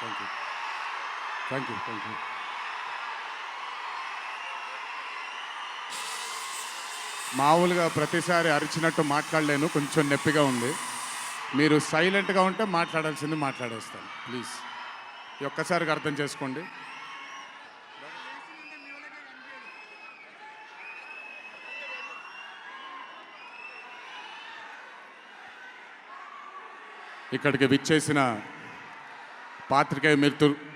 Thank you, thank you, thank you. మామూలుగా ప్రతిసారి అరిచినట్టు మాట్లాడలేను, కొంచెం నొప్పిగా ఉంది. మీరు సైలెంట్గా ఉంటే మాట్లాడాల్సింది మాట్లాడేస్తాను, ప్లీజ్. ఈ ఒక్కసారికి అర్థం చేసుకోండి. ఇక్కడికి విచ్చేసిన పాత్రికేయ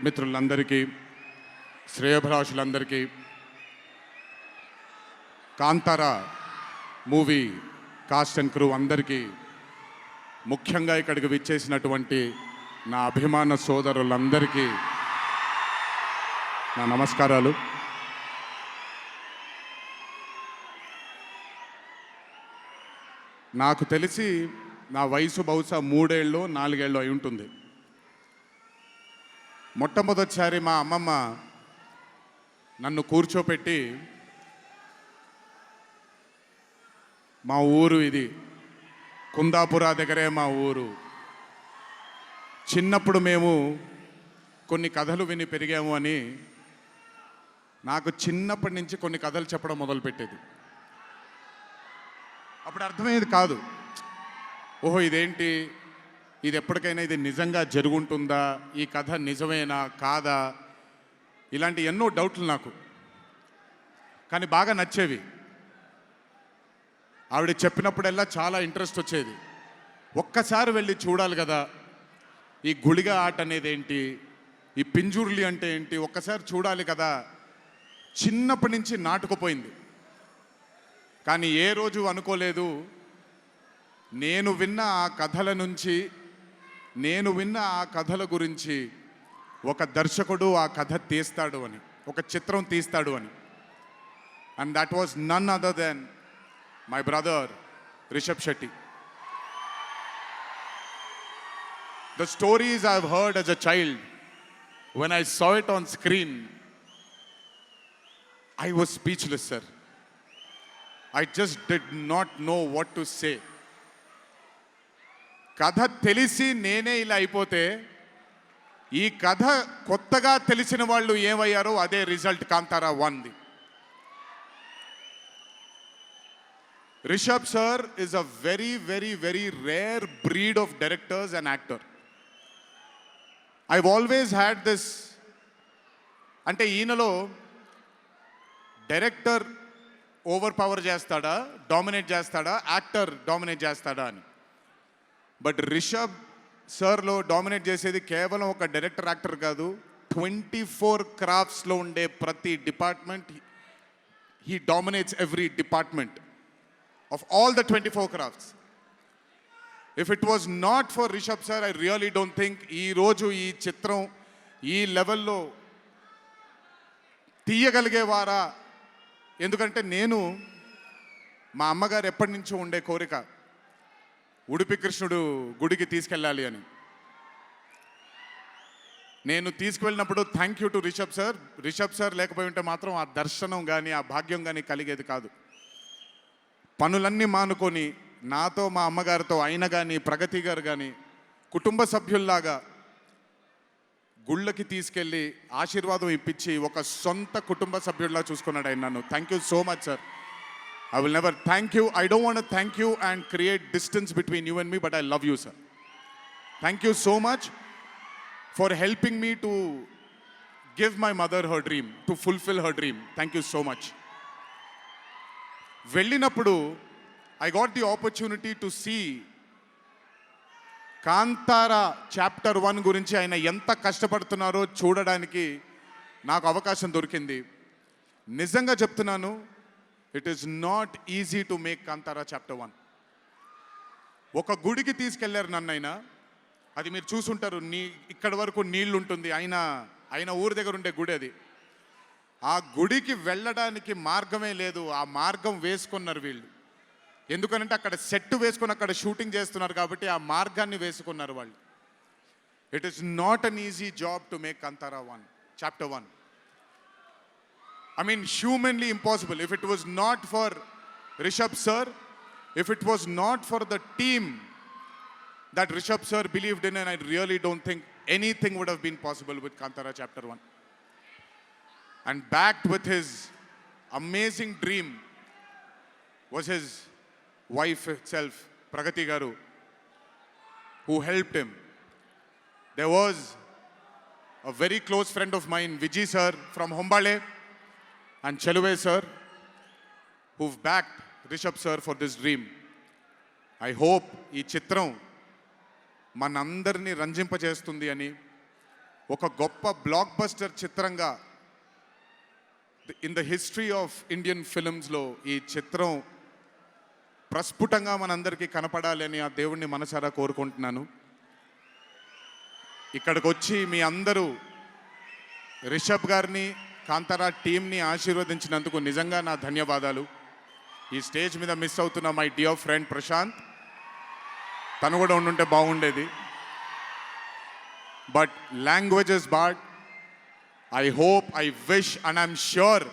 మిత్రులందరికీ, శ్రేయోభిలాషులందరికీ, Kantara movie cast and crew అందరికీ, ముఖ్యంగా ఇక్కడికి విచ్చేసినటువంటి నా అభిమాన సోదరులందరికీ నా నమస్కారాలు. నాకు తెలిసి నా వయసు బహుశా 3 ఏళ్ళు 4 ఏళ్ళు అయి ఉంటుంది. మొట్టమొదటిసారి మా అమ్మమ్మ నన్ను కూర్చోపెట్టి, మా ఊరు ఇది, కుందాపురా దగ్గరే మా ఊరు, చిన్నప్పుడు మేము కొన్ని కథలు విని పెరిగాము అని నాకు చిన్నప్పటి నుంచి కొన్ని కథలు చెప్పడం మొదలుపెట్టేది. అప్పుడు అర్థమయ్యేది కాదు, ఓహో ఇదేంటి, ఇది ఎప్పటికైనా ఇది నిజంగా జరుగుంటుందా, ఈ కథ నిజమేనా కాదా, ఇలాంటి ఎన్నో డౌట్లు నాకు. కానీ బాగా నచ్చేవి. ఆవిడ చెప్పినప్పుడల్లా చాలా ఇంట్రెస్ట్ వచ్చేది. ఒక్కసారి వెళ్ళి చూడాలి కదా, ఈ గుళిగ ఆట అనేది ఏంటి, ఈ పింజుర్లి అంటే ఏంటి, ఒక్కసారి చూడాలి కదా. చిన్నప్పటి నుంచి నాటుకుపోయింది. కానీ ఏ రోజు అనుకోలేదు, నేను విన్న ఆ కథల నుంచి, నేను విన్న ఆ కథల గురించి ఒక దర్శకుడు ఆ కథ తీస్తాడు అని, ఒక చిత్రం తీస్తాడు అని. And that was none other than my brother Rishab Shetty. The stories I've heard as a child, when I saw it on screen, I was speechless, sir. I just did not know what to say. కథ తెలిసి నేనే ఇలా అయిపోతే, ఈ కథ కొత్తగా తెలిసిన వాళ్ళు ఏమయ్యారో అదే రిజల్ట్ కాంతారా 1ది. Rishab sir is a very, very, very rare breed of directors and actor. I've always had this, అంటే ఈయనలో డైరెక్టర్ ఓవర్ పవర్ చేస్తాడా, డామినేట్ చేస్తాడా, యాక్టర్ డామినేట్ చేస్తాడా అని. బట్ రిషబ్ సార్లో డామినేట్ చేసేది కేవలం ఒక డైరెక్టర్ యాక్టర్ కాదు, 24 క్రాఫ్ట్స్లో ఉండే ప్రతి department. He dominates every department of all the 24 crafts. If it was not for Rishab sir, I really don't think ఈరోజు ఈ చిత్రం ఈ లెవెల్లో తీయగలిగేవారా. ఎందుకంటే నేను, మా అమ్మగారు ఎప్పటి నుంచో ఉండే కోరిక, ఉడిపి కృష్ణుడు గుడికి తీసుకెళ్ళాలి అని. నేను తీసుకువెళ్ళినప్పుడు thank you to Rishab sir. Rishab sir లేకపోయి ఉంటే మాత్రం ఆ దర్శనం కానీ ఆ భాగ్యం కానీ కలిగేది కాదు. పనులన్నీ మానుకొని నాతో, మా అమ్మగారితో, ఆయన కానీ ప్రగతి గారు కానీ కుటుంబ సభ్యుల్లాగా గుళ్ళకి తీసుకెళ్ళి ఆశీర్వాదం ఇప్పించి ఒక సొంత కుటుంబ సభ్యుల్లా చూసుకున్నాడు ఆయన నన్ను. Thank you so much sir. I will never thank you. I don't want to thank you and create distance between you and me, but I love you, sir. Thank you so much for helping me to give my mother her dream, to fulfill her dream. Thank you so much. వెళ్ళినప్పుడు I got the opportunity to see Kantara chapter 1 గురించి ఆయన ఎంత కష్టపడుతున్నారో చూడడానికి నాకు అవకాశం దొరికింది. నిజంగా చెప్తున్నాను, it is not easy to make Kantara chapter 1. ఒక గుడికి తీసుకెళ్లారు నన్నైనా, అది మీరు చూసుంటారు, ఇక్కడి వరకు నీళ్ళు ఉంటుంది, ఆయన ఊరి దగ్గర ఉండే గుడి అది. ఆ గుడికి వెళ్ళడానికి మార్గమే లేదు, ఆ మార్గం వేసుకున్నారు వీళ్ళు. ఎందుకనంటే అక్కడ సెట్ వేసుకొని అక్కడ షూటింగ్ చేస్తున్నారు కాబట్టి ఆ మార్గాన్ని వేసుకున్నారు వాళ్ళు. It is not an easy job to make Kantara 1 chapter 1. I mean, humanly impossible. If it was not for Rishabh sir, if it was not for the team that Rishabh sir believed in, and I really don't think anything would have been possible with Kantara Chapter 1. And backed with his amazing dream was his wife itself, Pragati Garu, who helped him. There was a very close friend of mine, Vijay sir from Hombale, and Cheluve sir, who've backed Rishabh sir for this dream. I hope ఈ చిత్రం మనందరినీ రంజింపజేస్తుంది అని, ఒక గొప్ప blockbuster చిత్రంగా in the history of Indian ఫిల్మ్స్లో ఈ చిత్రం ప్రస్ఫుటంగా మనందరికీ కనపడాలి అని ఆ దేవుణ్ణి మనసారా కోరుకుంటున్నాను. ఇక్కడికి వచ్చి మీ అందరూ రిషబ్ గారిని, కాంతారా టీంని ఆశీర్వదించినందుకు నిజంగా నా ధన్యవాదాలు. ఈ స్టేజ్ మీద మిస్ అవుతున్న మై డియర్ ఫ్రెండ్ ప్రశాంత్, తను కూడా ఉండుంటే బాగుండేది. But languages bad. I hope, I wish and I'm sure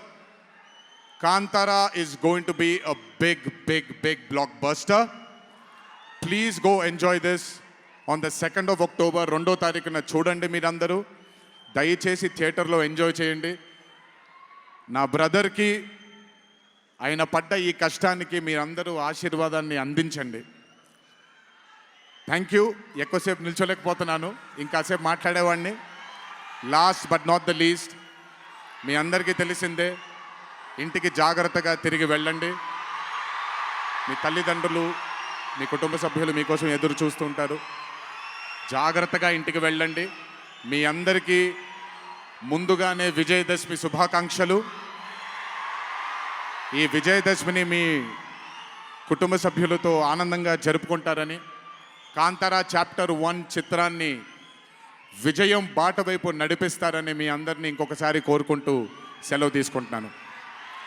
Kantara is going to be a big big big blockbuster. Please go enjoy this on the 2nd of October. 2వ తారీఖున చూడండి మీరందరూ. దయచేసి థియేటర్లో ఎంజాయ్ చేయండి. నా బ్రదర్కి ఆయన పడ్డ ఈ కష్టానికి మీరందరూ ఆశీర్వాదాన్ని అందించండి. Thank you. ఎక్కువసేపు నిల్చోలేకపోతున్నాను, ఇంకాసేపు మాట్లాడేవాడిని. Last but not the least, మీ అందరికీ తెలిసిందే, ఇంటికి జాగ్రత్తగా తిరిగి వెళ్ళండి. మీ తల్లిదండ్రులు, మీ కుటుంబ సభ్యులు మీకోసం ఎదురు చూస్తూ ఉంటారు. జాగ్రత్తగా ఇంటికి వెళ్ళండి. మీ అందరికీ ముందుగానే విజయదశమి శుభాకాంక్షలు. ఈ విజయదశమిని మీ కుటుంబ సభ్యులతో ఆనందంగా జరుపుకుంటారని, కాంతారా చాప్టర్ 1 చిత్రాన్ని విజయం బాట వైపు నడిపిస్తారని మీ అందరినీ ఇంకొకసారి కోరుకుంటూ సెలవు తీసుకుంటున్నాను.